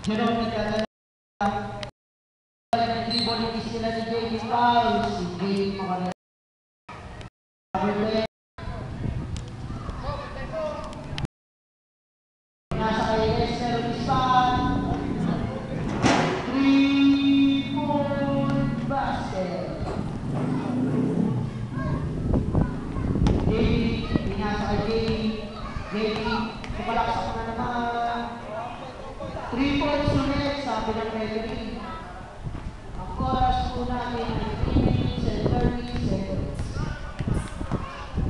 Jerome nagdadala. Nag-dribble yung sila ni JD Fowles. Si JD Makalala. Nasa kay Esther Bispan. 3-point basket. JD, pinasa kay JD. Kumalaksak na naman. 3 points ulit, sabi ng referee. Ang oras po natin ay 3 minutes and 30 seconds.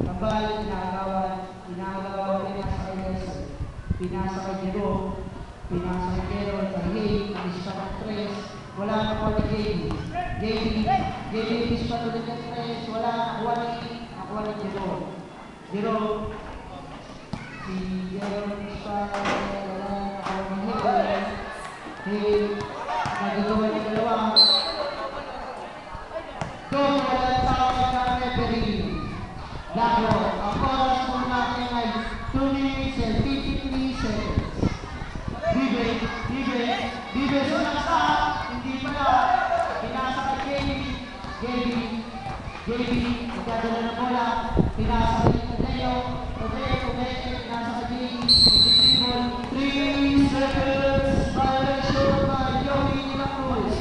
Kabal, pinagawan rin nasa kay Nelson. Pinasa kay Jerome. Pinasa kay Jerome. Tahil, isa ng 3. Wala na po ni JD. JD, isa ulit ng 3. Wala, nakuha ni Jerome. Jerome. Si Jerome isa, wala, nakuha ni Hill. Nagagawa niya dalawa. Doon, wala tao sa referee. Lalo, ang oras po natin ay 2 minutes and 53 seconds. Bibe, sunaksa, hindi pala. Pinasa kay JB, magdadala ng bola. Pinasa kay Tadeo, pinasa kay JB. 3 seconds, violation by Joey Nilacruz.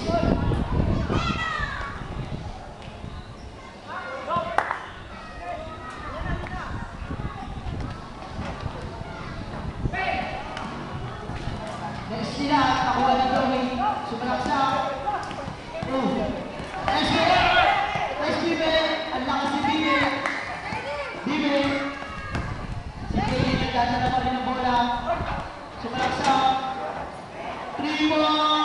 Next nila, nakuha ng Joey. Sumalaksak. Nice Bibe. Ang lakas si Bibe. Si Kelly nagdadala pa rin ng bola. Sumalaksak. 3 points.